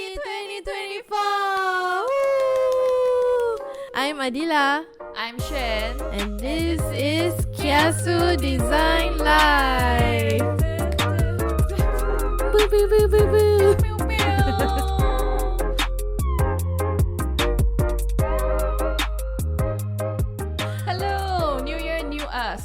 2024! I'm Adila. I'm Shen. And this is Kiasu Design Live. Boo boo boo boo boo. Hello, New Year, new us.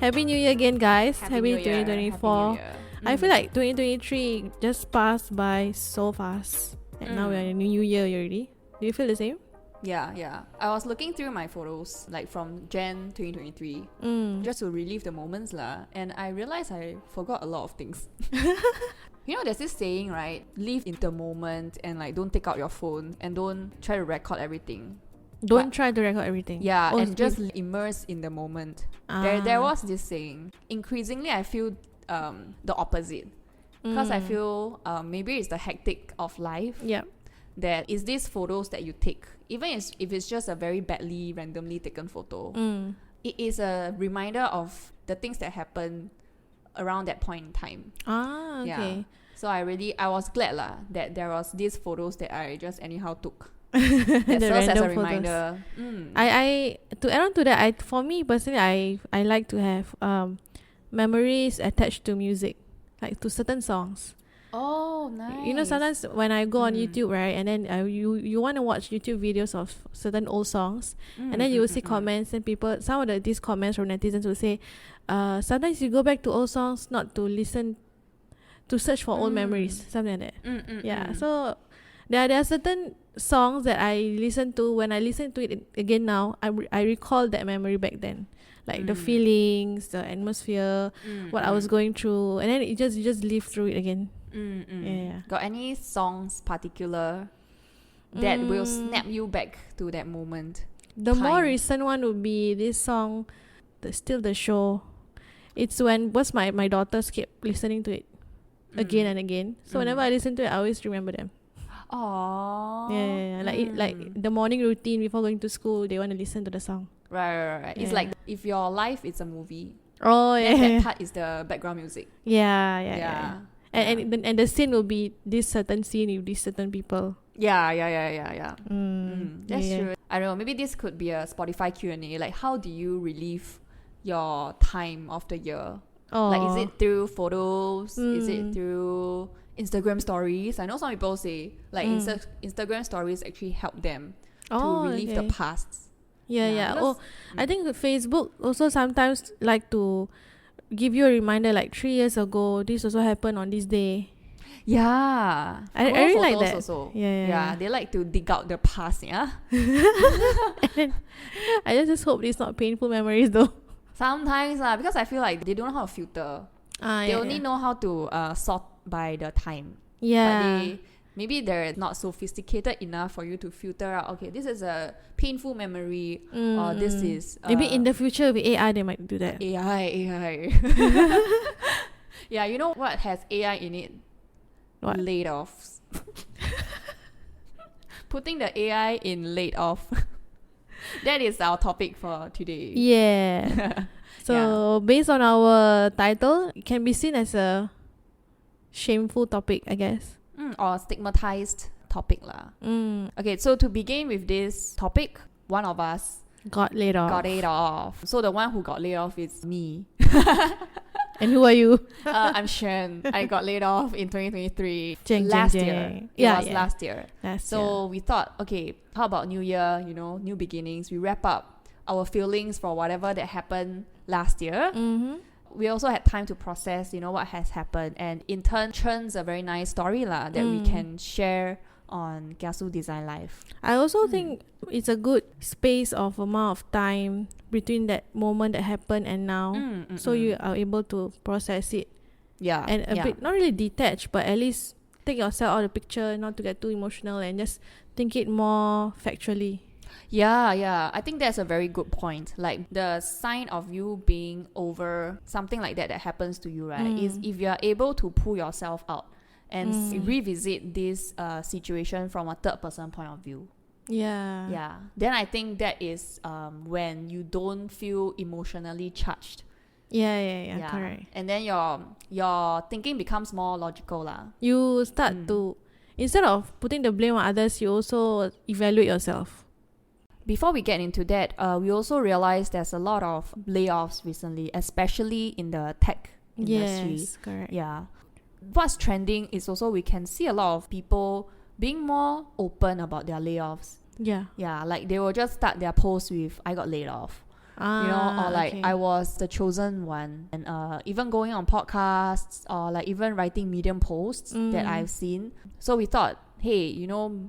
Happy New Year again, guys. Happy New Year. 2024. Happy New Year. I feel like 2023 just passed by so fast. And now we're in a new year already. Do you feel the same? Yeah. I was looking through my photos like from Jan 2023 just to relive the moments lah. And I realized I forgot a lot of things. You know, there's this saying, right? Live in the moment and like don't take out your phone and don't try to record everything. Don't try to record everything. Yeah, and just immerse in the moment. There was this saying. Increasingly, I feel the opposite. Because I feel maybe it's the hectic of life. Yeah. That is these photos that you take, even if it's just a very badly randomly taken photo, it is a reminder of the things that happened around that point in time. Okay. Yeah. So I was glad lah that there was these photos that I just anyhow took. That serves as a reminder. I to add on to that, for me personally, I like to have memories attached to music, like to certain songs. Oh, nice. You know, sometimes when I go on YouTube, right, and then you want to watch YouTube videos of certain old songs, and then you will see comments, and some of these comments from netizens will say, sometimes you go back to old songs not to listen, to search for old memories, something like that. Yeah, so there are certain songs that I listen to. When I listen to it again now, I recall that memory back then. Like the feelings, the atmosphere, what I was going through, and then you just live through it again. Yeah. Got any songs particular that will snap you back to that moment? The more recent one would be this song, Still the Show. It's when my daughters kept listening to it again and again. So whenever I listen to it, I always remember them. Aww. Yeah. Like the morning routine before going to school, they want to listen to the song. Right. It's like if your life is a movie. Oh yeah. Then that part is the background music. Yeah. And the scene will be this certain scene with these certain people. Yeah. That's true. I don't know. Maybe this could be a Spotify Q&A. Like, how do you relive your time of the year? Oh. Like, is it through photos? Is it through Instagram stories? I know some people say like Instagram stories actually help them to relive the past. Yeah. I think Facebook also sometimes like to give you a reminder, like 3 years ago this also happened on this day. Yeah, I really like that also. Yeah, they like to dig out the past. Yeah. And I just hope it's not painful memories though. Sometimes because I feel like they don't know how to filter. They only know how to sort by the time. But maybe they're not sophisticated enough for you to filter out, okay, this is a painful memory, or this is maybe in the future with AI they might do that. AI. Yeah, you know what has AI in it? What? Layoffs. Putting the AI in laid off. That is our topic for today. Yeah. So based on our title, it can be seen as a shameful topic, I guess. Or stigmatized topic lah. Okay, so to begin with this topic, one of us got laid off. So the one who got laid off is me. And who are you? I'm Shen. I got laid off in 2023. Last year. Yeah, it was last year. So we thought, okay, how about New Year, new beginnings. We wrap up our feelings for whatever that happened last year. We also had time to process, what has happened, and in turn churns a very nice story that we can share on Kiasu Design Live. I also think it's a good space of amount of time between that moment that happened and now, so you are able to process it. Yeah, and a bit not really detached, but at least take yourself out of the picture, not to get too emotional, and just think it more factually. Yeah. I think that's a very good point. Like the sign of you being over something like that happens to you, right? Is if you're able to pull yourself out and revisit this situation from a third person point of view. Yeah. Then I think that is when you don't feel emotionally charged. Yeah, correct. And then your thinking becomes more logical lah. You start to instead of putting the blame on others, you also evaluate yourself. Before we get into that, we also realized there's a lot of layoffs recently, especially in the tech industry. Yes, correct. Yeah. What's trending is also we can see a lot of people being more open about their layoffs. Yeah. Yeah, like they will just start their posts with "I got laid off," or like okay. "I was the chosen one," and even going on podcasts or like even writing Medium posts that I've seen. So we thought, hey,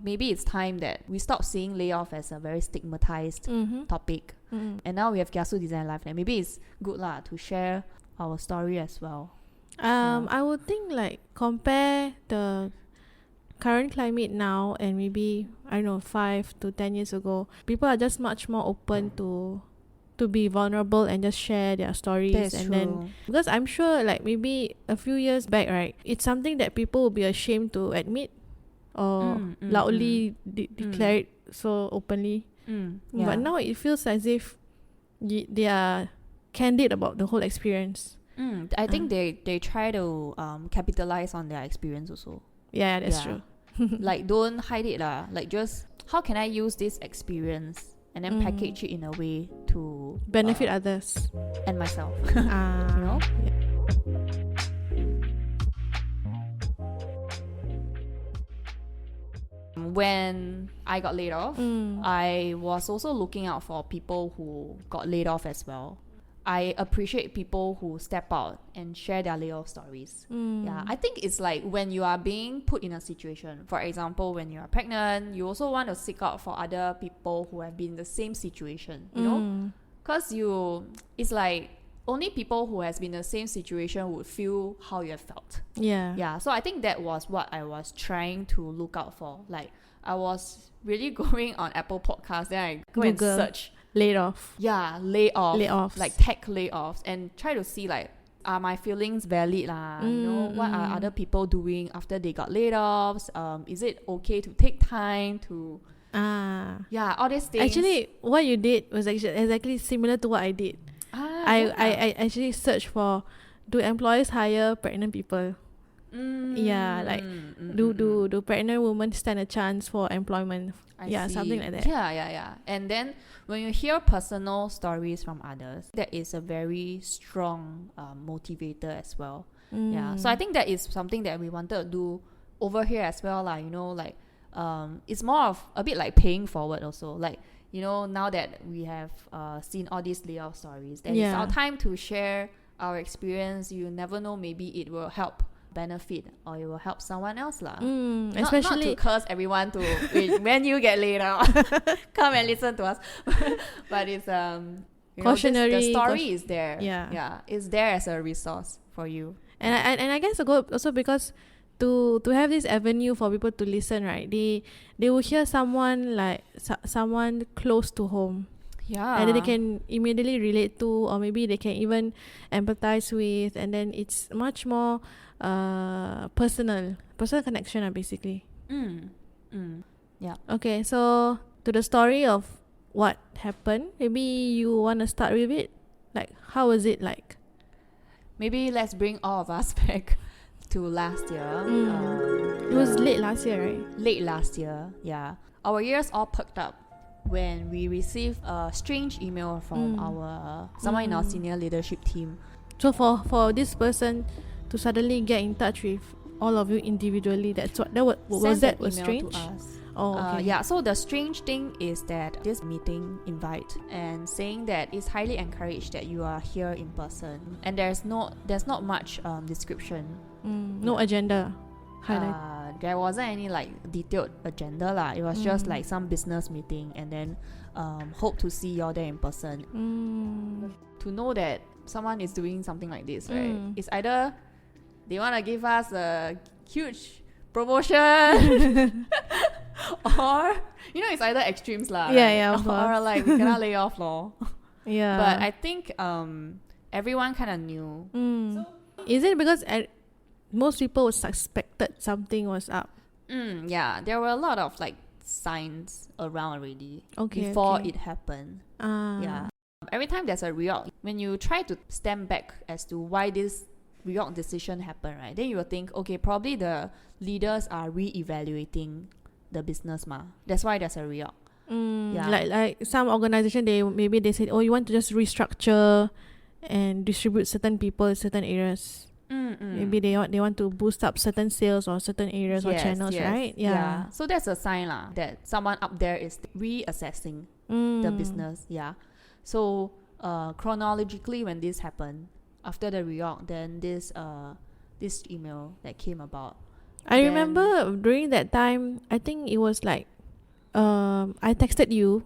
maybe it's time that we stop seeing layoff as a very stigmatized topic. And now we have Kiasu Design Life, and maybe it's good to share our story as well. I would think like compare the current climate now and maybe 5 to 10 years ago, people are just much more open to be vulnerable and just share their stories. That's and true. Then because I'm sure like maybe a few years back, right, it's something that people will be ashamed to admit or loudly declare it so openly. But now it feels as if they are candid about the whole experience. I think they try to capitalize on their experience also. Yeah, that's true. Like don't hide it lah. Like just how can I use this experience and then package it in a way to benefit others and myself. Yeah. When I got laid off, I was also looking out for people who got laid off as well. I appreciate people who step out and share their layoff stories. Yeah, I think it's like when you are being put in a situation, for example, when you are pregnant, you also want to seek out for other people who have been in the same situation, because it's like only people who has been in the same situation would feel how you have felt. Yeah, so I think that was what I was trying to look out for. Like I was really going on Apple Podcasts, then I go and search laid off. Yeah, layoffs, like tech layoffs, and try to see like, are my feelings valid lah? What are other people doing after they got laid offs? Is it okay to take time to all these things? Actually, what you did was actually exactly similar to what I did. I actually searched for, do employers hire pregnant people? Do pregnant women stand a chance for employment? I see. Something like that. Yeah. And then when you hear personal stories from others, that is a very strong motivator as well. Yeah, so I think that is something that we wanted to do over here as well, it's more of a bit like paying forward also. Like, now that we have seen all these layoff stories, then it's our time to share our experience. You never know, maybe it will help benefit or it will help someone else lah. Especially not to curse everyone to when you get laid out, come and listen to us. But it's cautionary. The story is there. Yeah, it's there as a resource for you. And I guess also because to have this avenue for people to listen, right? They will hear someone like someone close to home. Yeah. And then they can immediately relate to, or maybe they can even empathize with, and then it's much more personal connection basically. Yeah. Okay, so to the story of what happened, maybe you want to start with it. Like, how was it like? Maybe let's bring all of us back to last year. It was late last year, right? Late last year, yeah. Our ears all perked up when we received a strange email from someone in our senior leadership team. So for this person to suddenly get in touch with all of you individually, was strange? To us. Oh, okay. Yeah, so the strange thing is that this meeting invite and saying that it's highly encouraged that you are here in person, and there's not much description. No agenda. There wasn't any like detailed agenda lah. It was just like some business meeting, and then hope to see you all there in person. To know that someone is doing something like this, right? It's either they want to give us a huge promotion or it's either extremes lah. Yeah, or like we cannot lay off lor. Yeah. But I think everyone kind of knew. So, is it because most people suspected something was up? Yeah, there were a lot of like signs around already before it happened. Yeah. Every time there's a reorg, when you try to stand back as to why this reorg decision happen, right, then you will think, okay, probably the leaders are re-evaluating the business ma. That's why there's a reorg. Like some organization, they said, oh, you want to just restructure and distribute certain people in certain areas. Maybe they want to boost up certain sales or certain areas or channels, right? Yeah. So that's a sign that someone up there is reassessing the business. Yeah. So chronologically, when this happened after the reorg, then this email that came about. I remember during that time, I think it was like I texted you,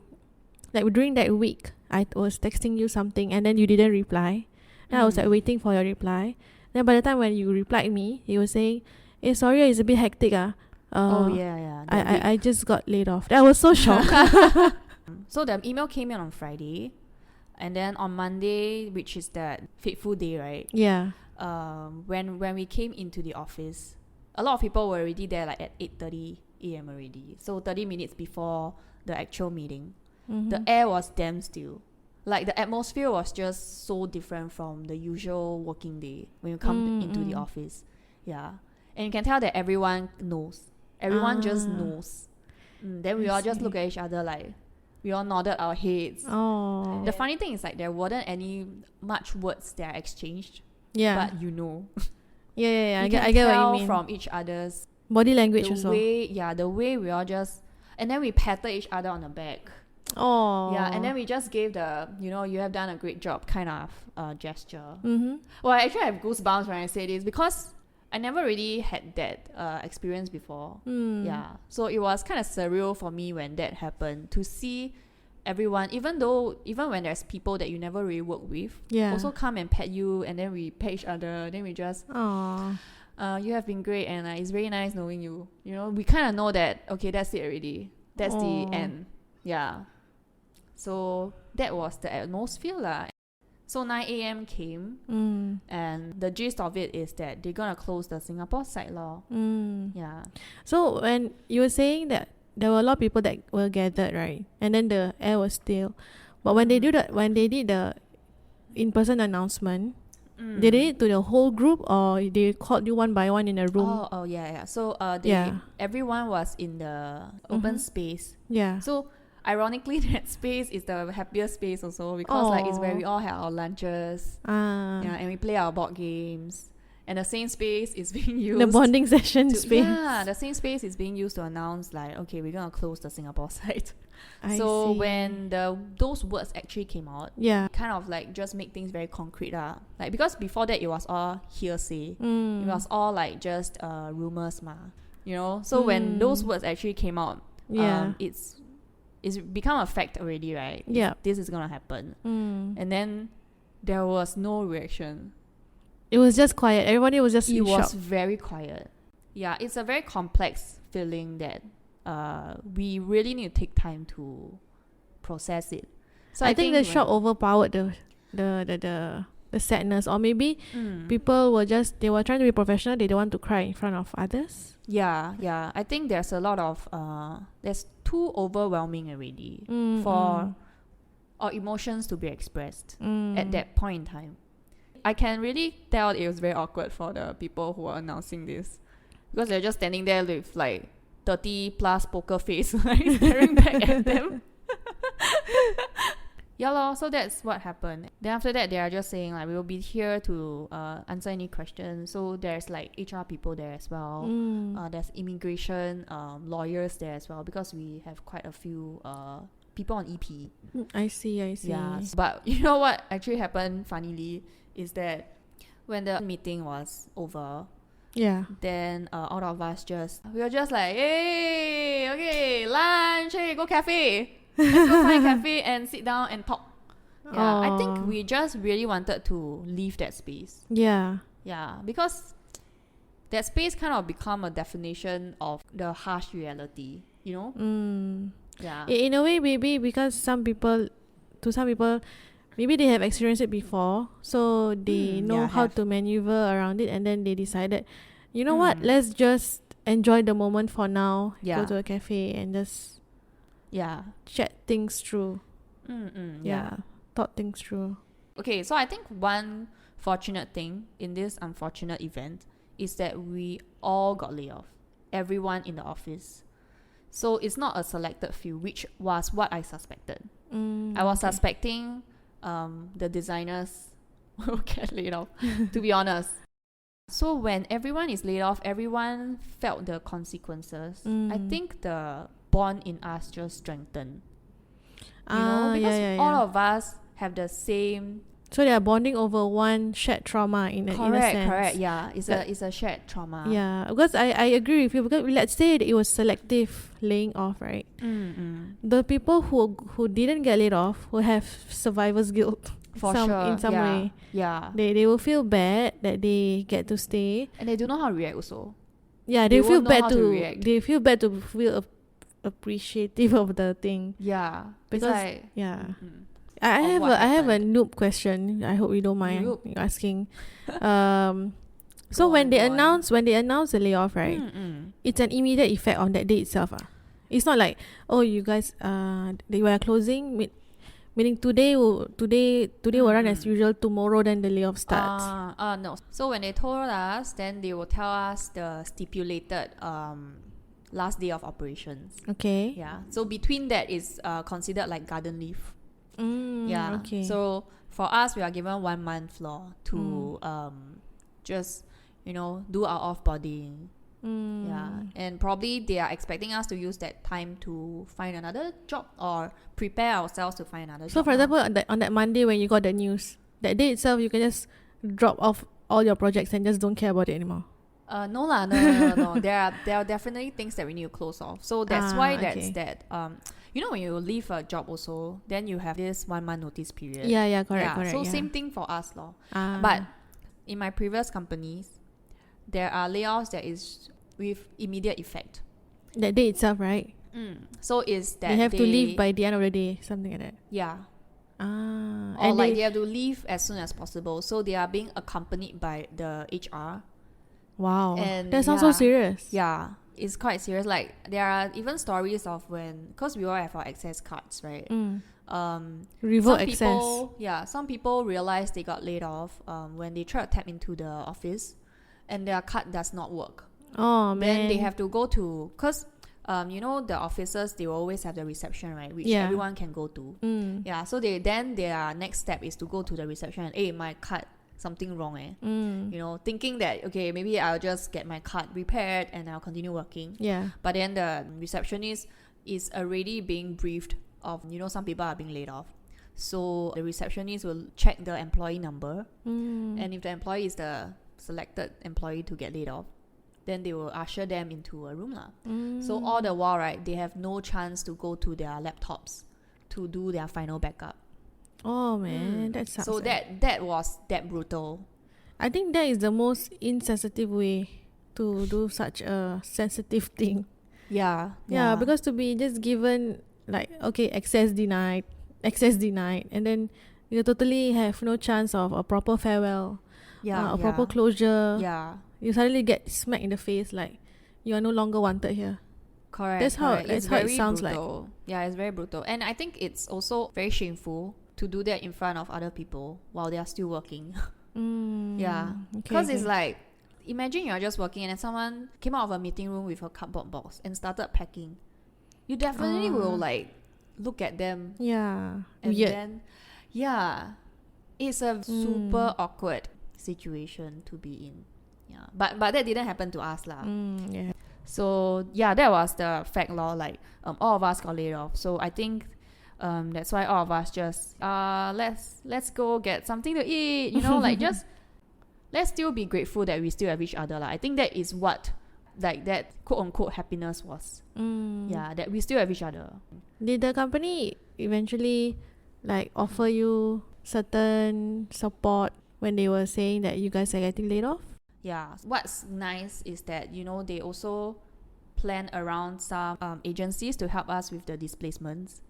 like during that week I was texting you something and then you didn't reply. Then I was like waiting for your reply. Then by the time when you replied me, you were saying, "Hey, sorry, it's a bit hectic. I just got laid off." I was so shocked. So the email came in on Friday, and then on Monday, which is that fateful day, right? Yeah. When we came into the office, a lot of people were already there like at 8:30 a.m. already. So 30 minutes before the actual meeting. The air was damn still. Like the atmosphere was just so different from the usual working day when you come into the office. Yeah. And you can tell that everyone knows. Everyone just knows. Then we all just look at each other like, we all nodded our heads. Oh. The funny thing is like there weren't any much words that are exchanged. Yeah. But you know. Yeah. I get what you mean. From each other's body language also. The way we all just, and then we patted each other on the back. Oh. Yeah, and then we just gave the, you have done a great job kind of gesture. Well, I actually have goosebumps when I say this because I never really had that experience before. Yeah, so it was kind of surreal for me when that happened, to see everyone, even when there's people that you never really work with, also come and pat you, and then we pat each other, then we just, you have been great, and it's very nice knowing you. We kind of know that, okay, that's it already. That's the end. Yeah. So that was the atmosphere lah. So 9 a.m. came, and the gist of it is that they're gonna close the Singapore site law. Yeah. So when you were saying that there were a lot of people that were gathered, right? And then the air was still. But when they did the in-person announcement, they did it to the whole group, or they called you one by one in a room? Oh yeah. So everyone was in the open space. Yeah. So ironically, that space is the happiest space also, because like it's where we all have our lunches, and we play our board games, and the same space is being used, the bonding session space. Yeah, the same space is being used to announce like, okay, we're gonna close the Singapore site. I so see. when those words actually came out, kind of like just make things very concrete like, because before that it was all hearsay, it was all like just rumors ma, so when those words actually came out, it's become a fact already, right? Yeah. This is gonna happen. And then there was no reaction. It was just quiet. Everybody was just in shock. It was very quiet. Yeah, it's a very complex feeling that we really need to take time to process it. So I think the shock overpowered the sadness, or maybe people were trying to be professional. They don't want to cry in front of others. Yeah. I think there's a lot of there's too overwhelming already for our emotions to be expressed at that point in time. I can really tell it was very awkward for the people who are announcing this, because they're just standing there with like 30 plus poker face, like staring back at them. Yeah lor, so that's what happened. Then after that, they are just saying like, we will be here to answer any questions. So there's like HR people there as well. There's immigration lawyers there as well, because we have quite a few people on EP. I see. Yeah, but you know what actually happened funnily is that when the meeting was over, then all of us we were just like, hey, okay, lunch, hey, go cafe. Let's go find a cafe and sit down and talk. Yeah, I think we just really wanted to leave that space. Yeah, because that space kind of become a definition of the harsh reality, Yeah. In a way, maybe because some people, maybe they have experienced it before, so they know how to maneuver around it, and then they decided, you know what, let's just enjoy the moment for now. Go to a cafe and just chat things through. Thought things through. Okay, so I think one fortunate thing in this unfortunate event is that we all got laid off. Everyone in the office. So it's not a selected few, which was what I suspected. I was suspecting the designers will get laid off, to be honest. So when everyone is laid off, everyone felt the consequences. I think the bond in us just strengthened. Because all of us have the same. So they are bonding over one shared trauma in a sense. Correct. Yeah, it's a shared trauma. Yeah, because I agree with you. Because let's say it was selective laying off, right? The people who didn't get laid off will have survivor's guilt. For sure. In some way. Yeah. They will feel bad that they get to stay. And they don't know how to react also. Yeah, they feel bad they feel bad to feel appreciative of the thing. Yeah. Because I have a noob question. I hope you don't mind asking. So when they announce the layoff, right? It's an immediate effect on that day itself. It's not like, oh, you guys they were closing, meaning today will run as usual. Tomorrow then the layoff starts. No. So when they told us, then they will tell us the stipulated last day of operations. Okay. Yeah. So between that is considered like garden leave. Okay. So for us, we are given 1 month law to just do our offboarding. And probably they are expecting us to use that time to find another job or prepare ourselves to find another job. So for example, on that Monday when you got the news, that day itself you can just drop off all your projects and just don't care about it anymore. No. There are definitely things that we need to close off. So that's why that's that. When you leave a job also, then you have this 1 month notice period. Yeah, correct. So same thing for us, lor. But in my previous companies, there are layoffs that is with immediate effect. That day itself, right? So is that they have to leave by the end of the day, something like that. Yeah. Or like they have to leave as soon as possible. So they are being accompanied by the HR. Wow. And that sounds so serious. Yeah. It's quite serious. Like there are even stories of because we all have our access cards, right? Revoke access. Some people realize they got laid off when they try to tap into the office and their card does not work. Oh man. Then they have to go to, because the offices, they will always have the reception, right, which everyone can go to. So their next step is to go to the reception and, hey, my card, something wrong, thinking that, okay, maybe I'll just get my card repaired and I'll continue working. But then the receptionist is already being briefed of, some people are being laid off. So the receptionist will check the employee number, and if the employee is the selected employee to get laid off, then they will usher them into a room lah. So all the while, right, they have no chance to go to their laptops to do their final backup. Oh man, that sucks. So that was that brutal. I think that is the most insensitive way to do such a sensitive thing. Yeah, because to be just given like, okay, access denied, and then you totally have no chance of a proper farewell, a proper closure. You suddenly get smacked in the face like you are no longer wanted here. Correct. That's how it sounds brutal. Like. Yeah, it's very brutal. And I think it's also very shameful to do that in front of other people while they are still working. Because it's like, imagine you're just working and then someone came out of a meeting room with a cardboard box and started packing. You definitely will like look at them. Yeah. And weird. then, it's a super awkward situation to be in. Yeah, but that didn't happen to us lah. So that was the fact law. Like all of us got laid off. So I think that's why all of us just let's go get something to eat. Like just let's still be grateful that we still have each other lah. I think that is what like that quote unquote happiness was. That we still have each other. Did the company eventually like offer you certain support when they were saying that you guys are getting laid off? Yeah, what's nice is that, they also plan around some agencies to help us with the displacements.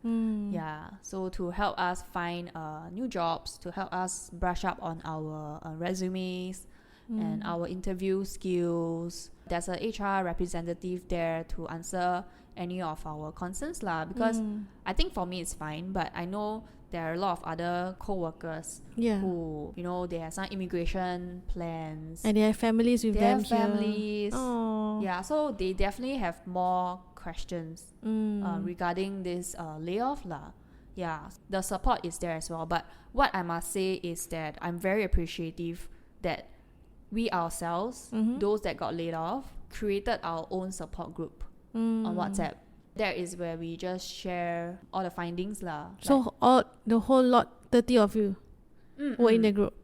So to help us find new jobs, to help us brush up on our resumes and our interview skills. there's a HR representative there to answer any of our concerns lah. Because I think for me it's fine, but I know there are a lot of other co-workers who, you know, they have some immigration plans. And they have families with them here. Families. Yeah, so they definitely have more questions regarding this layoff lah. Yeah, the support is there as well. But what I must say is that I'm very appreciative that we ourselves, those that got laid off, created our own support group on WhatsApp. That is where we just share all the findings lah. So the whole lot, 30 of you were in the group.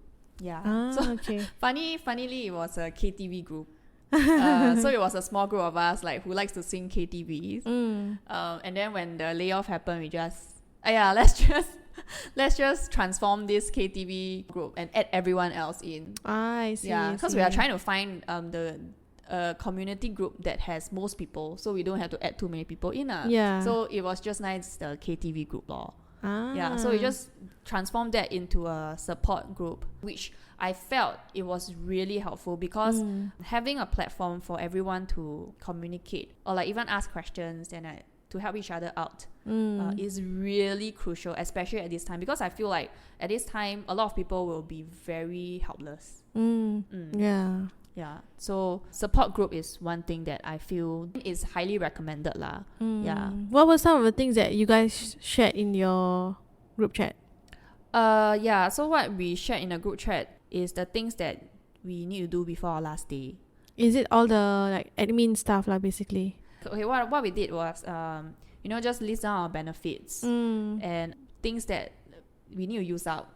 Yeah. So okay. Funnily, it was a KTV group. So it was a small group of us like who likes to sing KTVs. And then when the layoff happened, we just let's just transform this KTV group and add everyone else in. I see. Yeah, because we are trying to find the community group that has most people, so we don't have to add too many people in. Yeah. So it was just nice, the KTV group law. Yeah, so we just transformed that into a support group, which I felt it was really helpful because having a platform for everyone to communicate or like even ask questions and to help each other out is really crucial, especially at this time, because I feel like at this time a lot of people will be very helpless. Yeah, so support group is one thing that I feel is highly recommended lah. Yeah. What were some of the things that you guys shared in your group chat? Yeah, so what we shared in the group chat is the things that we need to do before our last day. Is it all the like admin stuff lah, basically? Okay, what we did was just list down our benefits and things that we need to use out,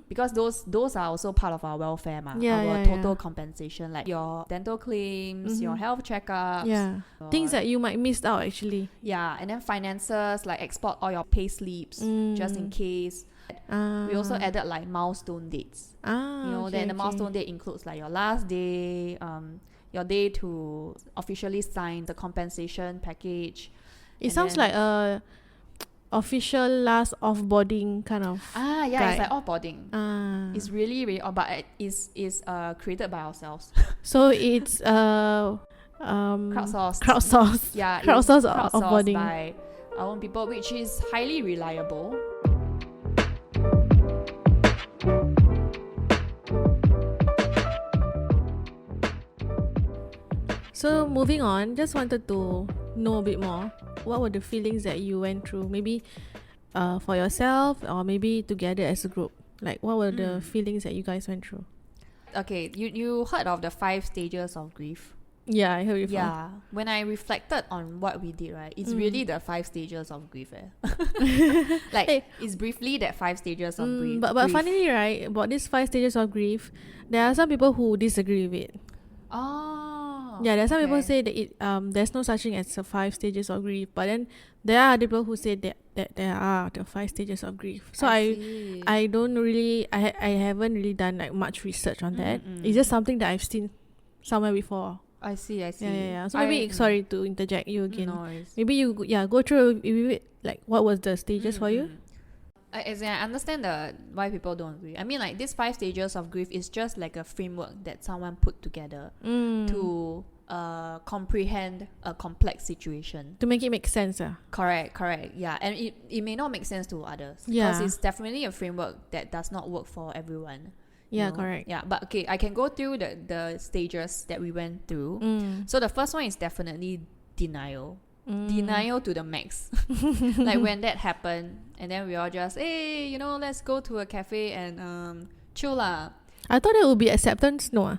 because those are also part of our welfare our total compensation, like your dental claims, your health checkups, things that you might miss out actually. And then finances, like export all your pay slips just in case. We also added like milestone dates. Then the milestone date includes like your last day, your day to officially sign the compensation package. It sounds like a official last offboarding kind of guide. It's like offboarding. It's really, really but it is created by ourselves. So it's crowdsourced. Yeah, crowdsourced offboarding by our own people, which is highly reliable. So moving on, just wanted to know a bit more. What were the feelings that you went through? Maybe for yourself or maybe together as a group. Like what were the feelings that you guys went through? Okay, you heard of the 5 stages of grief? Yeah, I heard before. Yeah, when I reflected on what we did, right, it's really the 5 stages of grief. It's briefly that 5 stages of grief. But funnily, right, about these 5 stages of grief, there are some people who disagree with it. Yeah, there are some people say that there's no such thing as the 5 stages of grief, but then there are other people who say that there are the 5 stages of grief. So I don't really, I haven't really done like much research on that. It's just something that I've seen somewhere before. I see. Yeah. So maybe, sorry to interject you again. No worries. Maybe you go through like what was the stages for you? I understand why people don't agree. I mean, like, these 5 stages of grief is just like a framework that someone put together to comprehend a complex situation. To make it make sense. Correct. Yeah, and it may not make sense to others. Because it's definitely a framework that does not work for everyone. Yeah, correct. Yeah, but okay, I can go through the stages that we went through. So the first one is definitely denial. Denial to the max. Like when that happened, and then we all just, hey, let's go to a cafe and chill lah. I thought it would be acceptance. No,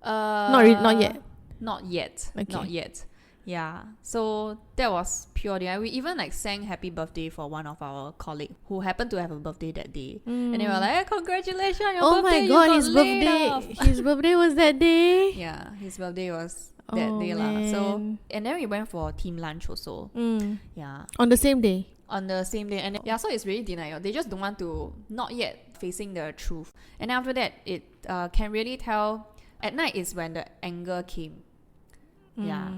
not yet. Not yet. Okay. Not yet. Yeah. So that was pure denial. We even like sang happy birthday for one of our colleagues who happened to have a birthday that day, and they were like, hey, congratulations on your birthday. Oh my god, his birthday was that day. Yeah, his birthday was that day lah. So and then we went for team lunch also. Yeah. On the same day. And so it's really denial. They just don't want to, not yet facing the truth. And after that, it can really tell. At night is when the anger came. Yeah.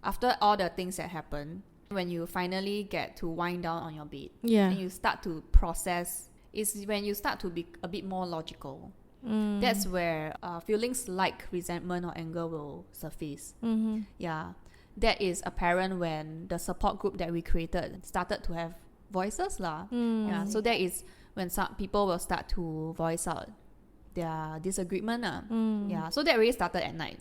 After all the things that happened, when you finally get to wind down on your bed, and you start to process, is when you start to be a bit more logical. That's where feelings like resentment or anger will surface. Yeah, that is apparent when the support group that we created started to have voices lah. Yeah, so that is when some people will start to voice out their disagreement. Yeah, so that really started at night.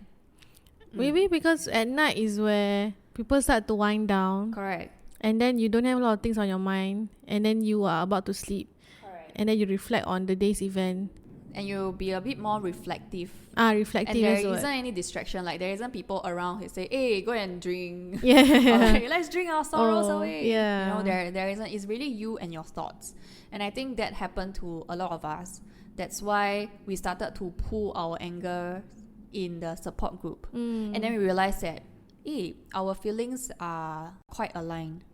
Maybe because at night is where people start to wind down. Correct. And then you don't have a lot of things on your mind. And then you are about to sleep. Correct. And then you reflect on the day's event. And you'll be a bit more reflective. Reflective. And there as well. isn't any distraction. Like, there isn't people around who say, hey, go and drink. Yeah. Or like, let's drink our sorrows away. Yeah. You know, there isn't. It's really you and your thoughts. And I think that happened to a lot of us. That's why we started to pull our anger in the support group. And then we realized that, hey, our feelings are quite aligned.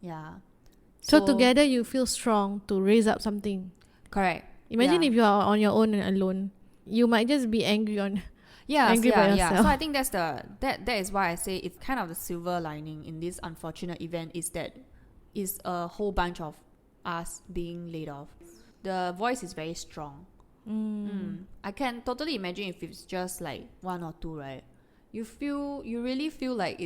Yeah. So together you feel strong to raise up something. Correct. Imagine if you are on your own and alone. You might just be angry on angry by yourself. So I think that is why I say it's kind of the silver lining in this unfortunate event is that is a whole bunch of us being laid off. The voice is very strong. I can totally imagine if it's just like one or two, right? You really feel like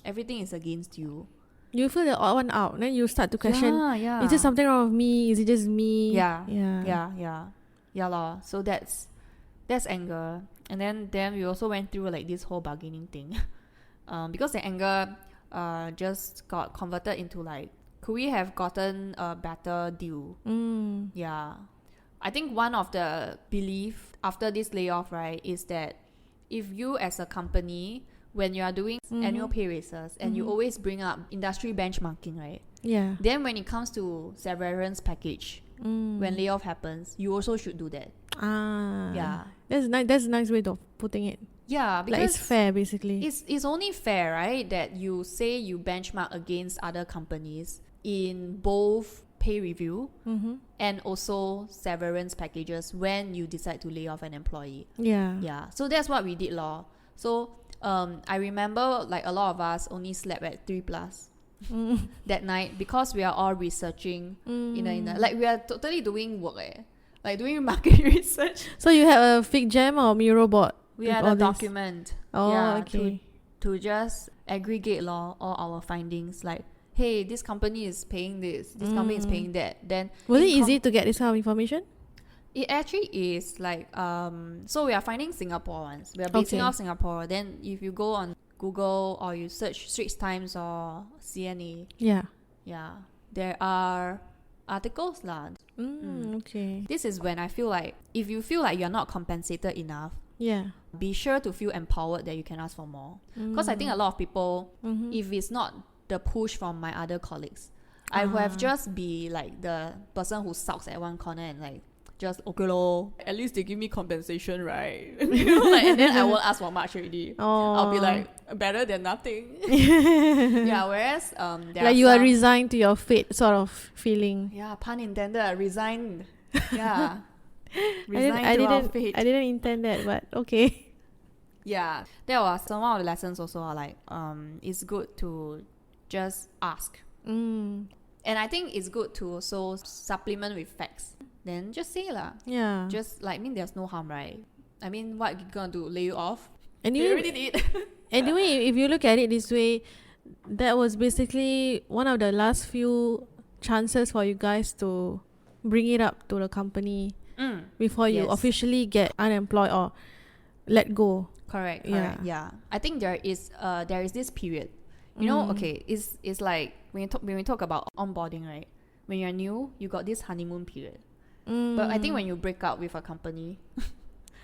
everything is against you. You feel the odd one out. Then you start to question, yeah. is there something wrong with me? Is it just me? Yeah, lor. So that's anger. And then we also went through like this whole bargaining thing. Because the anger just got converted into like, could we have gotten a better deal? Yeah. I think one of the belief after this layoff, right, is that if you as a company, when you are doing annual pay raises and you always bring up industry benchmarking, right? Yeah. Then when it comes to severance package, when layoff happens, you also should do that. Yeah. That's a nice way of putting it. Yeah, because like it's fair basically. It's only fair, right, that you say you benchmark against other companies in both pay review and also severance packages when you decide to lay off an employee. Yeah. So that's what we did, lor. So I remember like a lot of us only slept at 3+ that night because we are all researching like we are totally doing work, like doing market research. So you have a fig jam or Miro board? We had a document. Okay. To just aggregate all our findings, like, hey, this company is paying this company is paying that. Then was it easy to get this kind of information? It actually is like so we are finding Singapore ones. We are basing off Singapore. Then if you go on Google or you search Straits Times or CNA, there are articles lah. Okay. This is when I feel like if you feel like you're not compensated enough, be sure to feel empowered that you can ask for more. Because I think a lot of people, if it's not the push from my other colleagues, I would have just be like the person who sulks at one corner and like just okay lor, at least they give me compensation, right? And then I won't ask for much already. I'll be like better than nothing. Whereas like you are resigned to your fate sort of feeling. Pun intended. Resigned. Resigned I to our fate. I didn't intend that, but okay. That was some of the lessons also are like it's good to just ask. And I think it's good to also supplement with facts. Then just say lah. Just like, there's no harm, right? I mean, what you gonna do? Lay you off? Anyway, they already did. Anyway, if you look at it this way, that was basically one of the last few chances for you guys to bring it up to the company before you officially get unemployed or let go. Correct. Yeah. I think there is this period. You know, okay, it's like when we talk about onboarding, right? When you're new, you got this honeymoon period. But I think when you break up with a company,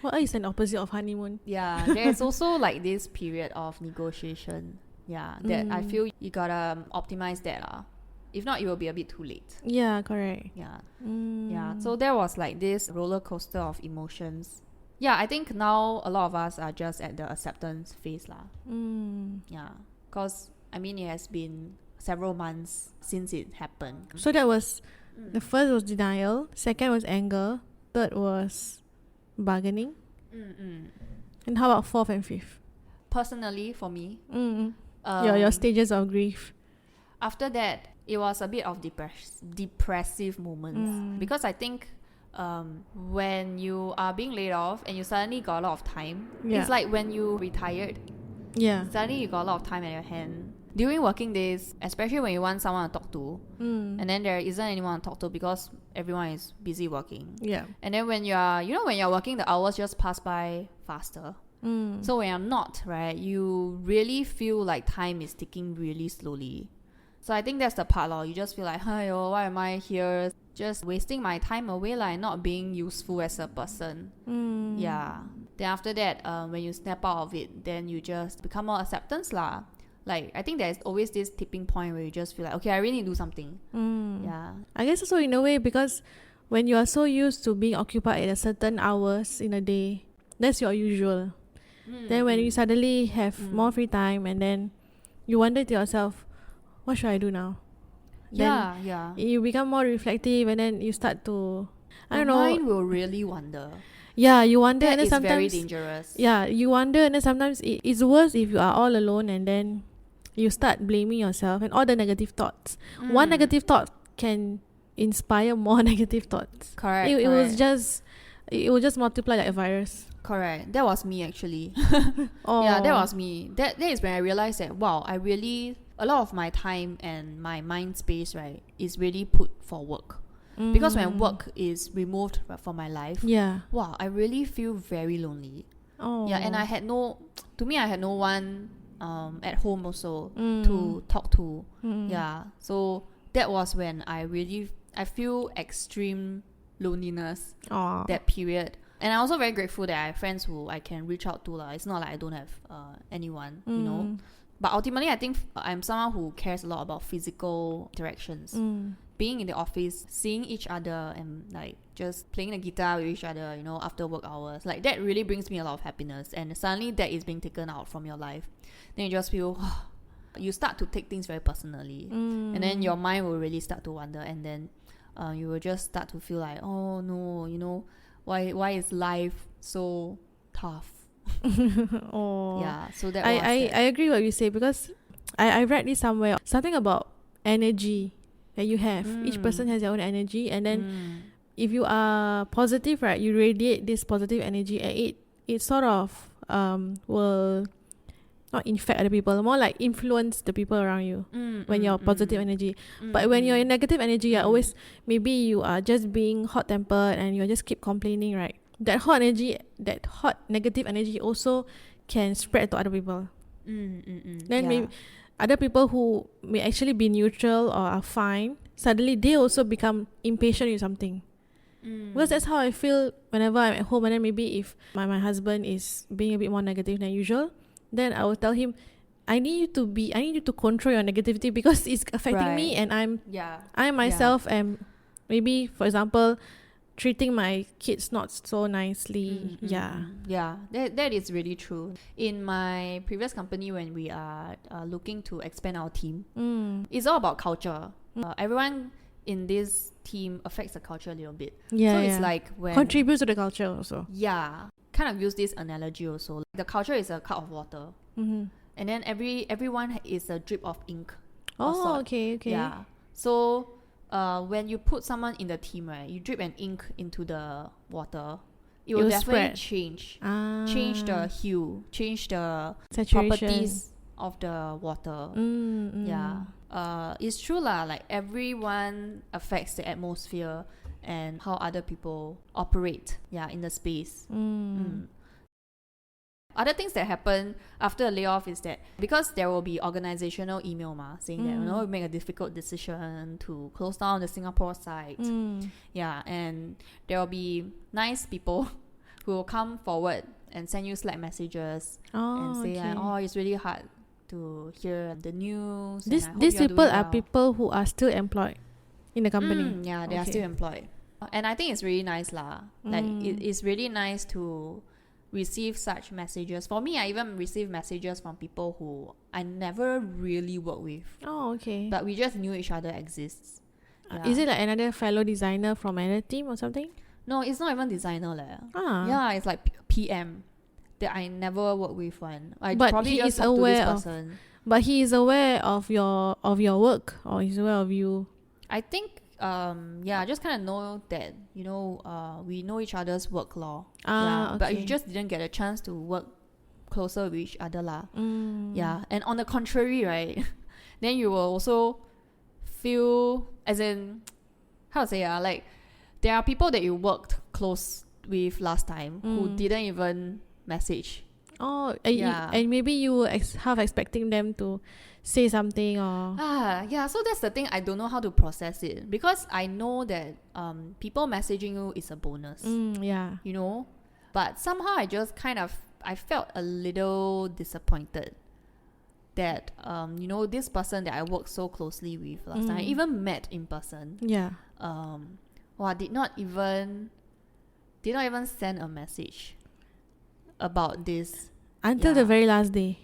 what is an opposite of honeymoon? There's also like this period of negotiation. That I feel you gotta optimize that lah. If not, it will be a bit too late. Yeah, correct. So there was like this roller coaster of emotions. I think now a lot of us are just at the acceptance phase lah. Because I mean it has been several months since it happened. So that was the first was denial, second was anger, third was bargaining. And how about fourth and fifth? Personally, for me, your stages of grief. After that, it was a bit of depressive moments because I think when you are being laid off and you suddenly got a lot of time, Yeah. it's like when you retired, Yeah. suddenly you got a lot of time at your hand. During working days, especially when you want someone to talk to, and then there isn't anyone to talk to because everyone is busy working. Yeah. And then when you're working, the hours just pass by faster. So when you're not, right, you really feel like time is ticking really slowly. So I think that's the part, you just feel like, hey, why am I here? Just wasting my time away, like not being useful as a person. Yeah. Then after that, when you snap out of it, then you just become more acceptance lah. Like, I think there's always this tipping point where you just feel like, okay, I really need to do something. Yeah. I guess also in a way because when you are so used to being occupied at a certain hours in a day, that's your usual. Then when you suddenly have more free time and then you wonder to yourself, what should I do now? Yeah, Then yeah. you become more reflective and then you start to, I don't know. Mind will really wonder. Yeah, you wonder That and then is sometimes very dangerous. Yeah, you wonder and then sometimes it's worse if you are all alone and then you start blaming yourself and all the negative thoughts. One negative thought can inspire more negative thoughts. Correct. It will just multiply like a virus. Correct. That was me actually. Oh. Yeah, that was me. That is when I realized that, wow, a lot of my time and my mind space, right, is really put for work. Because when work is removed from my life, wow, I really feel very lonely. Oh. Yeah, and I had no one at home also to talk to. Yeah, so that was when I feel extreme loneliness that period. And I'm also very grateful that I have friends who I can reach out to. It's not like I don't have anyone, you know. But ultimately, I think I'm someone who cares a lot about physical interactions. Being in the office, seeing each other and like just playing the guitar with each other, you know, after work hours. Like that really brings me a lot of happiness. And suddenly that is being taken out from your life. Then you just feel, you start to take things very personally. And then your mind will really start to wander. And then you will just start to feel like, oh no, you know, why is life so tough? Yeah, so that I agree what you say because I read this somewhere, something about energy that you have. Each person has their own energy, and then if you are positive, right, you radiate this positive energy, and it sort of will not infect other people, more like influence the people around you when you're positive energy. But when you're in negative energy, you're always, maybe you are just being hot-tempered and you just keep complaining, right? That hot negative energy also can spread to other people. Then maybe other people who may actually be neutral or are fine, suddenly they also become impatient with something. Because that's how I feel whenever I'm at home, and then maybe if my husband is being a bit more negative than usual, then I will tell him, I need you to control your negativity because it's affecting me, and I myself am maybe, for example, treating my kids not so nicely. That is really true. In my previous company, when we are looking to expand our team, it's all about culture. Everyone in this team affects the culture a little bit. It's like when contributes to the culture also. Kind of use this analogy also. The culture is a cup of water, and then everyone is a drip of ink. Okay. Yeah. So when you put someone in the team, right, you drip an ink into the water, it will definitely change the hue, change the saturation, properties of the water. It's true lah. Like everyone affects the atmosphere and how other people operate in the space. Other things that happen after a layoff is that because there will be organizational email saying that we make a difficult decision to close down the Singapore site. And there will be nice people who will come forward and send you Slack messages and say it's really hard to hear the news. These people are people who are still employed in the company. They are still employed. And I think it's really nice lah. Like it's really nice to receive such messages. For me, I even receive messages from people who I never really worked with. But we just knew each other exists. Is it like another fellow designer from another team or something? No, it's not even designer leh. It's like PM that I never worked with one. But he is aware of your work, or he's aware of you. I think just kind of know that, you know, we know each other's work law. Okay. But you just didn't get a chance to work closer with each other lah. Yeah, and on the contrary, right, then you will also feel, as in, how to say, like, there are people that you worked close with last time who didn't even message. Oh, and maybe you were half expecting them to say something or... Yeah, so that's the thing. I don't know how to process it, because I know that people messaging you is a bonus. Yeah. You know? But somehow I felt a little disappointed that, you know, this person that I worked so closely with last time, I even met in person. Yeah. Did not even send a message about this. Until the very last day.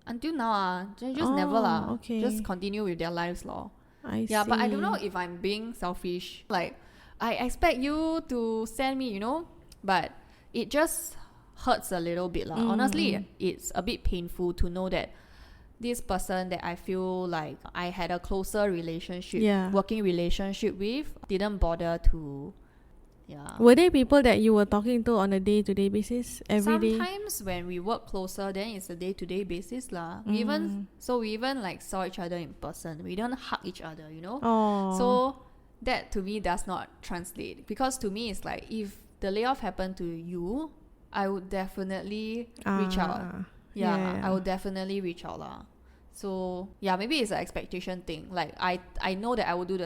Until now, just never lah. Okay. Just continue with their lives law. I see. But I don't know if I'm being selfish. Like, I expect you to send me, you know, but it just hurts a little bit lah. Honestly, it's a bit painful to know that this person that I feel like I had a closer relationship, working relationship with, didn't bother to. Yeah. Were there people that you were talking to on a day-to-day basis every day? Sometimes when we work closer, then it's a day-to-day basis lah. We even like saw each other in person. We don't hug each other, you know. So that to me does not translate, because to me it's like, if the layoff happened to you, I would definitely reach out. I would definitely reach out lah. So yeah, maybe it's an expectation thing. Like I know that I will do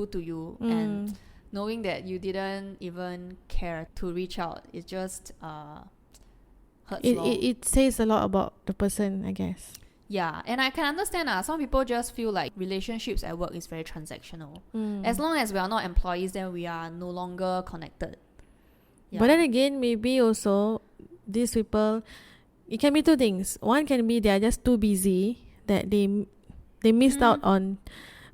to you, and knowing that you didn't even care to reach out, it just hurts. It says a lot about the person, I guess. Yeah, and I can understand some people just feel like relationships at work is very transactional. As long as we are not employees, then we are no longer connected. Yeah. But then again, maybe also these people, it can be two things. One can be they are just too busy that they missed out on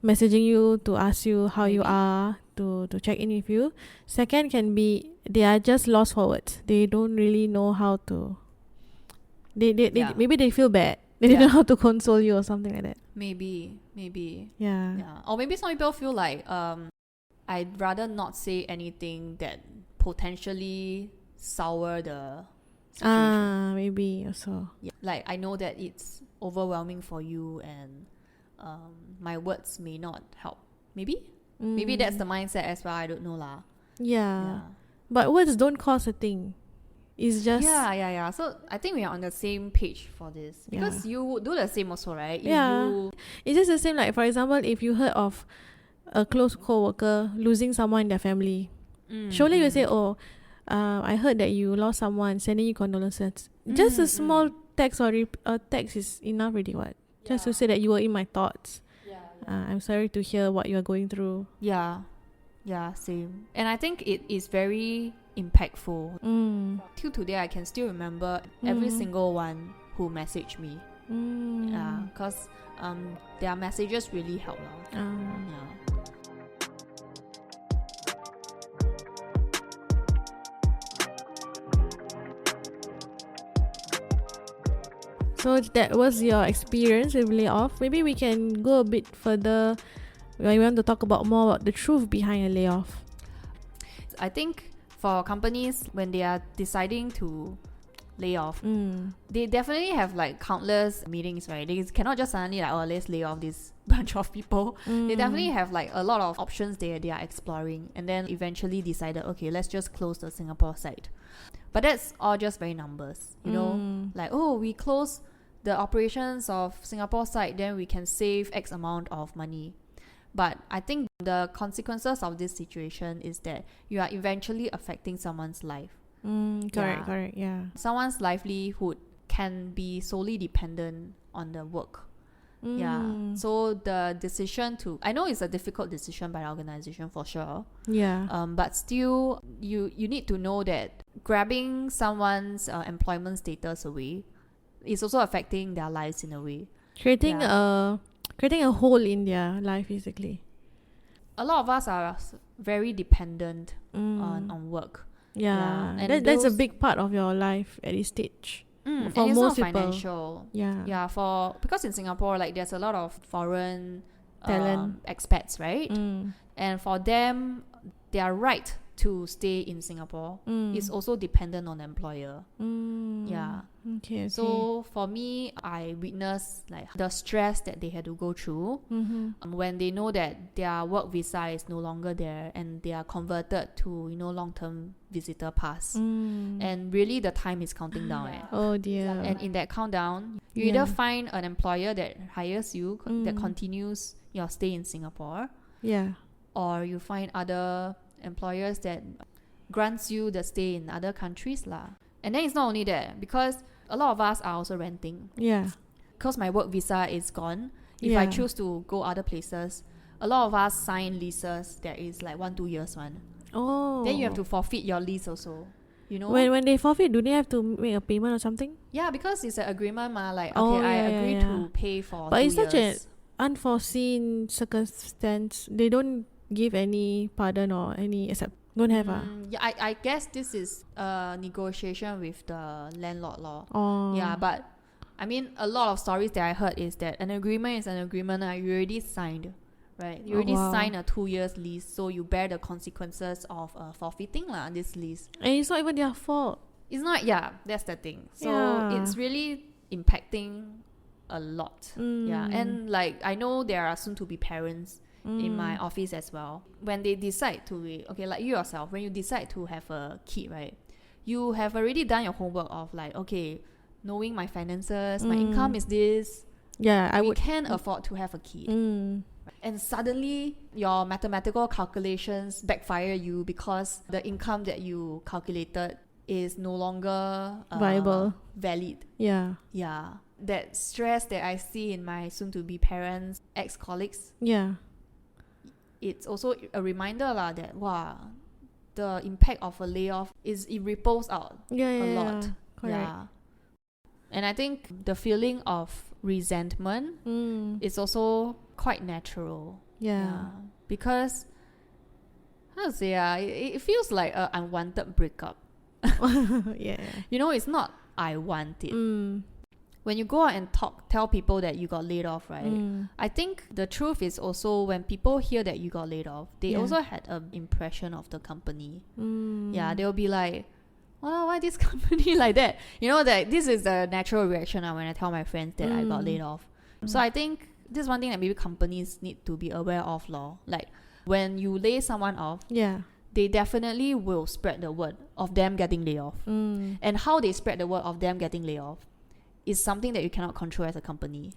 messaging you to ask you how you are, to check in with you. Second can be they are just lost for words. They don't really know how to. Maybe they feel bad. They don't know how to console you or something like that. Maybe. Yeah. Or maybe some people feel like I'd rather not say anything that potentially sour the situation. Maybe also. Yeah. Like, I know that it's overwhelming for you, and my words may not help. Maybe that's the mindset as well. I don't know lah. Yeah. But words don't cause a thing. It's just... Yeah. So I think we are on the same page for this, because you would do the same also, right? It's just the same. Like, for example, if you heard of a close co-worker losing someone in their family, surely you say, I heard that you lost someone, sending you condolences. Just a small text or text is enough already. Just to say that you were in my thoughts. I'm sorry to hear what you are going through. Yeah, same. And I think it is very impactful. Till today, I can still remember every single one who messaged me. Because their messages really help. So that was your experience with layoff. Maybe we can go a bit further. We want to talk about more about the truth behind a layoff. I think for companies, when they are deciding to lay off, they definitely have like countless meetings, right? They cannot just suddenly like, let's lay off this bunch of people. They definitely have like a lot of options they are exploring, and then eventually decided, okay, let's just close the Singapore site. But that's all just very numbers, you know? Like, we close the operations of Singapore site, then we can save X amount of money. But I think the consequences of this situation is that you are eventually affecting someone's life. Correct, yeah. Someone's livelihood can be solely dependent on the work. So the decision I know it's a difficult decision by the organization for sure. But still, you need to know that grabbing someone's employment status away is also affecting their lives in a way. Creating a hole in their life, basically. A lot of us are very dependent on work. And that's a big part of your life at this stage. For and it's most not people. Financial. Because in Singapore, like, there's a lot of foreign talent, expats, right? And for them, their right to stay in Singapore is also dependent on the employer. Yeah. Okay. So for me, I witnessed like the stress that they had to go through when they know that their work visa is no longer there and they are converted to long-term visitor pass. And really the time is counting down. Oh dear. And in that countdown, you either find an employer that hires you that continues your stay in Singapore, or you find other employers that grants you the stay in other countries lah. And then it's not only that, because a lot of us are also renting. Because my work visa is gone, if I choose to go other places, a lot of us sign leases that is like 1-2 years one. Then you have to forfeit your lease also. When they forfeit, do they have to make a payment or something? Yeah, because it's an agreement like I agree to pay for but 2 it's such years. an unforeseen circumstance. They don't give any pardon or any except don't have Yeah, I guess this is a negotiation with the landlord law. Yeah, but I mean a lot of stories that I heard is that an agreement is an agreement. You already signed, right? You already signed a 2 years lease, so you bear the consequences of forfeiting this lease. And it's not even their fault. It's not. Yeah, that's the thing. So it's really impacting a lot. Yeah, and like I know there are soon to be parents in my office as well. When they decide to, like you yourself, when you decide to have a kid, right, you have already done your homework of like, okay, knowing my finances, my income is this. Yeah, we can afford to have a kid. And suddenly your mathematical calculations backfire you because the income that you calculated is no longer viable, valid. Yeah. That stress that I see in my soon-to-be parents, ex-colleagues. It's also a reminder that the impact of a layoff it ripples out a lot. Correct. And I think the feeling of resentment is also quite natural. Because how to say it feels like an unwanted breakup. It's not I want it. When you go out and tell people that you got laid off, right? I think the truth is also when people hear that you got laid off, they also had an impression of the company. They'll be like, oh, why this company like that? That this is the natural reaction when I tell my friends that I got laid off. So I think this is one thing that maybe companies need to be aware of. Like when you lay someone off, they definitely will spread the word of them getting laid off. And how they spread the word of them getting laid off is something that you cannot control as a company.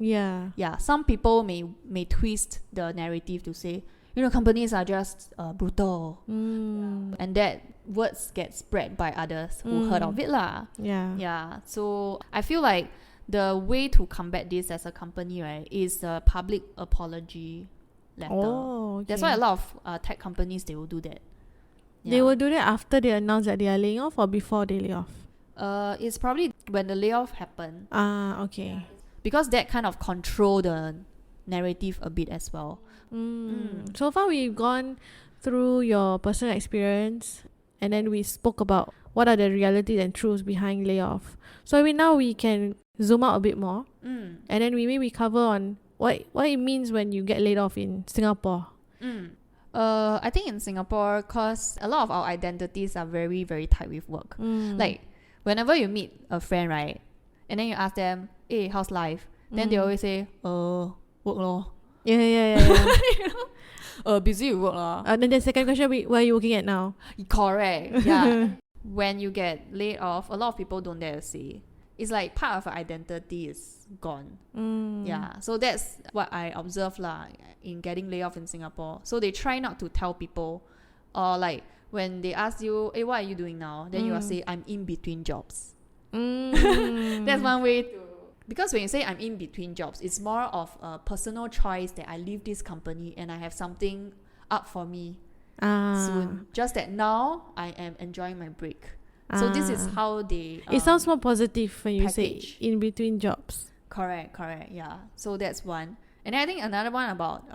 Some people may twist the narrative to say, companies are just brutal. And that words get spread by others who heard of it lah. So I feel like the way to combat this as a company, right, is a public apology letter. That's why a lot of tech companies, they will do that. They will do that after they announce that they are laying off or before they lay off? It's probably when the layoff happened. Okay. Because that kind of control the narrative a bit as well. So far we've gone through your personal experience and then we spoke about what are the realities and truths behind layoff. So now we can zoom out a bit more and then we maybe cover on what it means when you get laid off in Singapore. I think in Singapore, because a lot of our identities are very, very tight with work. Like whenever you meet a friend, right, and then you ask them, hey, how's life? Then they always say, work lor. Busy with work lah. And then the second question, where are you working at now? Correct. When you get laid off, a lot of people don't dare to say. It's like part of our identity is gone. So that's what I observed lah in getting laid off in Singapore. So they try not to tell people, or like when they ask you, hey, what are you doing now? Then you will say, I'm in between jobs. That's one way to... Because when you say I'm in between jobs, it's more of a personal choice that I leave this company and I have something up for me soon. Just that now I am enjoying my break. So this is how they... it sounds more positive when you package. say in between jobs. Correct. Yeah. So that's one. And I think another one about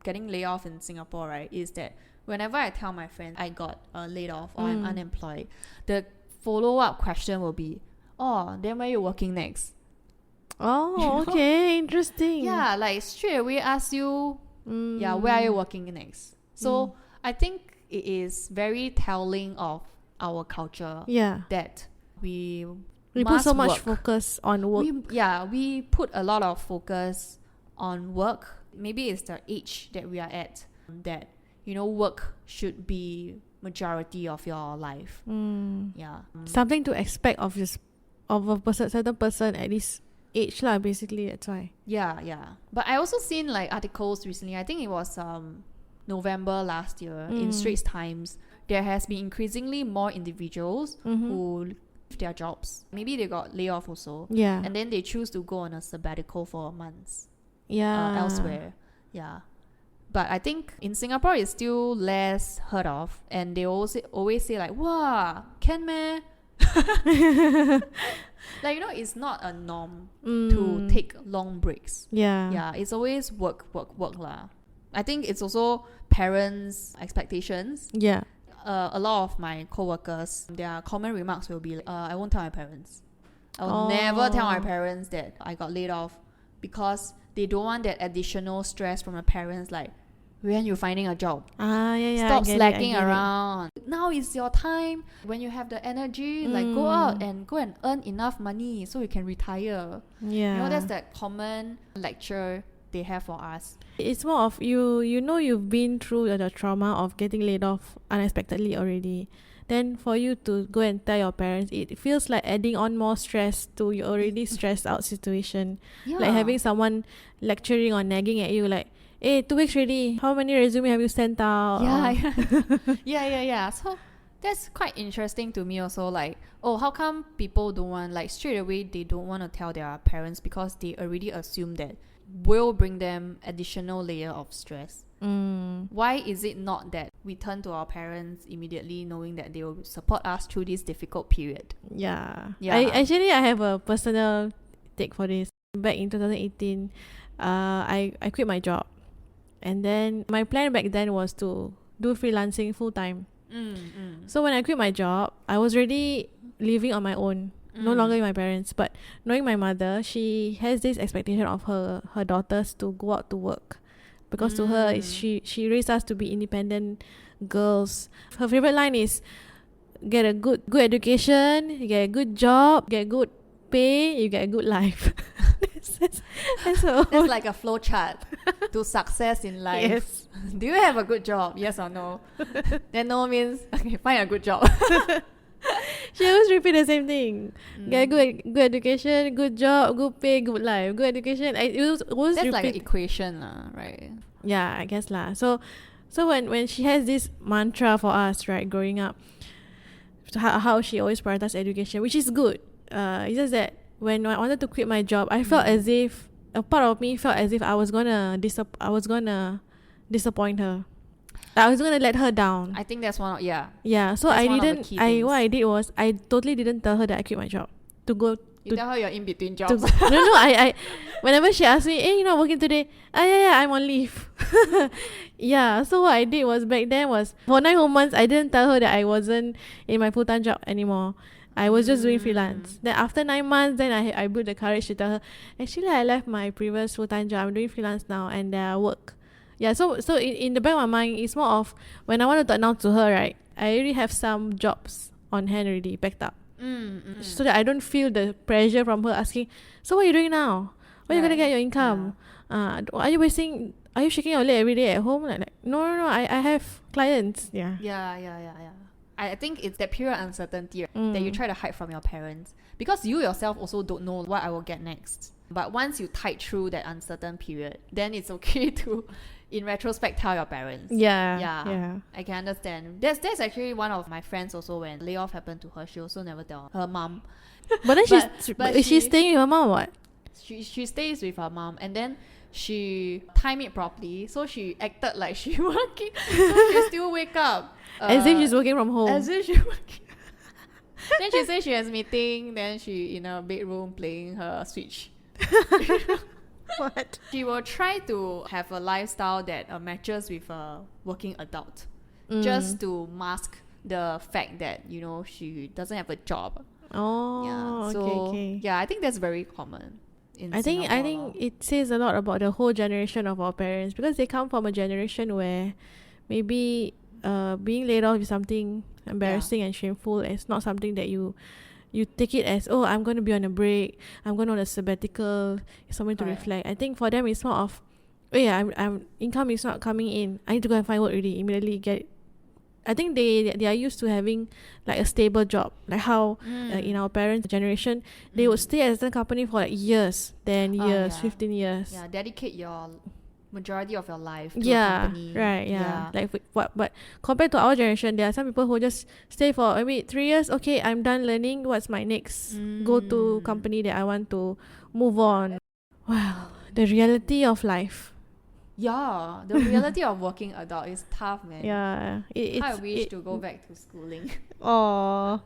getting laid off in Singapore, right, is that whenever I tell my friends I got laid off or I'm unemployed, the follow-up question will be, oh, then where are you working next? Oh, okay. Interesting. Yeah, like straight away ask you, where are you working next? So I think it is very telling of our culture that we put so much work. focus on work. We put a lot of focus on work. Maybe it's the age that we are at that, you know, work should be majority of your life. Something to expect of a certain person at this age lah, basically. That's why. But I also seen like articles recently. I think it was November last year in Straits Times. There has been increasingly more individuals who leave their jobs. Maybe they got laid off also. And then they choose to go on a sabbatical for months. Elsewhere. But I think in Singapore it's still less heard of, and they always say like, "Wow, can meh?" Like, you know, it's not a norm to take long breaks. It's always work lah. I think it's also parents' expectations. A lot of my co-workers, their common remarks will be, I won't tell my parents. I'll never tell my parents that I got laid off, because they don't want that additional stress from the parents, like, when you're finding a job. Stop slacking around. Now is your time. When you have the energy, like, go out and go and earn enough money so you can retire. You know, that's that common lecture they have for us. It's more of you know you've been through the trauma of getting laid off unexpectedly already. Then for you to go and tell your parents, it feels like adding on more stress to your already stressed out situation. Like having someone lecturing or nagging at you like, hey, 2 weeks already, how many resume have you sent out? So that's quite interesting to me also. Like, oh, how come people don't want, like, straight away they don't want to tell their parents, because they already assume that will bring them additional layer of stress. Why is it not that we turn to our parents immediately, knowing that they will support us through this difficult period? I have a personal take for this. Back in 2018, I quit my job, and then my plan back then was to do freelancing full time. So when I quit my job, I was already living on my own, no longer with my parents. But knowing my mother, she has this expectation of her daughters to go out to work, because to her she raised us to be independent girls. Her favorite line is, get a good education, you get a good job, get good pay, you get a good life. that's like a flow chart to success in life. Yes. Do you have a good job? Yes or no? Then no means, okay, find a good job. She always repeat the same thing. Get good education, good job, good pay, good life. Good education. It was always that's repeat. like an equation, right? Yeah, I guess lah. So when she has this mantra for us, right, growing up, how she always prioritizes education, which is good. It's just that when I wanted to quit my job, I felt as if a part of me felt as if I was gonna disappoint her. I was gonna let her down. I think that's one of, So I didn't. What I did was I totally didn't tell her that I quit my job to go. You tell her you're in between jobs. No. I whenever she asked me, hey, you're not working today? I'm on leave. So what I did was, back then was, for 9 whole months, I didn't tell her that I wasn't in my full-time job anymore. I was just doing freelance. Then after 9 months, then I built the courage to tell her, actually I left my previous full-time job. I'm doing freelance now, and I work. So in the back of my mind, it's more of, when I wanted to announce to her, right, I already have some jobs on hand already packed up. So that I don't feel the pressure from her asking, so what are you doing now? Where are you going to get your income? Are you shaking your leg every day at home? Like no, I have clients. I think it's that pure uncertainty that you try to hide from your parents, because you yourself also don't know what I will get next. But once you tide through that uncertain period, then it's okay to, in retrospect, tell your parents. Yeah. I can understand. That's actually one of my friends also. When layoff happened to her, she also never tell her mom. But then she's staying with her mom, what? She stays with her mom, and then she timed it properly, so she acted like she working, so she still wake up as if she's working from home. As if she's working. Then she says she has meeting, then she in her bedroom playing her Switch. What? She will try to have a lifestyle that matches with a working adult, just to mask the fact that, you know, she doesn't have a job. Okay. Yeah, I think that's very common in I think Singapore. it says a lot about the whole generation of our parents, because they come from a generation where maybe being laid off is something embarrassing and shameful. It's not something that you take it as, oh, I'm going to be on a break, I'm going on a sabbatical, it's something to reflect. I think for them it's more of, oh yeah, I'm income is not coming in, I need to go and find work already, immediately get. I think they are used to having like a stable job, like how in our parents' generation they would stay at a certain company for like years, 10 years, 15 years. Yeah, dedicate your majority of your life to a company. Right, yeah. Like but compared to our generation, there are some people who just stay for maybe 3 years. Okay, I'm done learning, what's my next go-to company that I want to move on. Wow, the reality of life. Yeah, the reality of working adult is tough, man. Yeah, I wish to go back to schooling. Oh.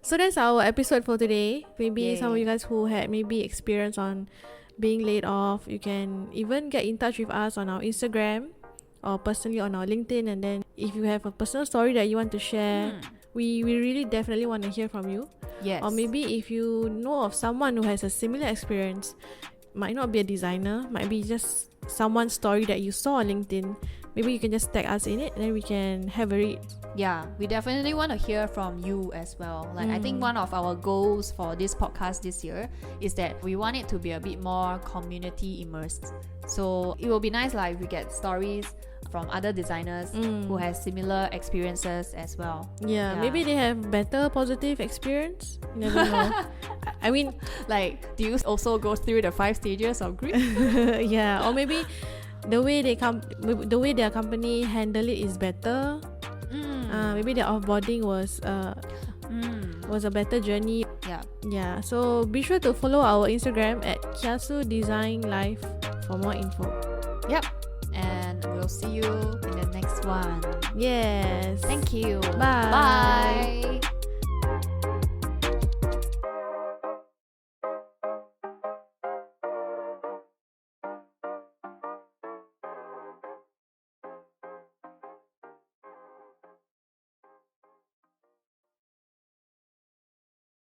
So that's our episode for today. Maybe some of you guys who had maybe experience on being laid off, you can even get in touch with us on our Instagram or personally on our LinkedIn. And then if you have a personal story that you want to share, we really definitely want to hear from you. Yes. Or maybe if you know of someone who has a similar experience, might not be a designer, might be just someone's story that you saw on LinkedIn, maybe you can just tag us in it and then we can have a read. Yeah, we definitely want to hear from you as well. Like I think one of our goals for this podcast this year is that we want it to be a bit more community immersed. So it will be nice if we get stories from other designers who has similar experiences as well. Yeah, maybe they have better positive experience. You never know. I mean, like, do you also go through the 5 stages of grief? Yeah, or maybe the way their company handle it is better. Maybe their offboarding was a better journey. Yeah. So be sure to follow our Instagram at Kiasu Design Life for more info. Yep. And we'll see you in the next one. Yes. Thank you. Bye. Bye.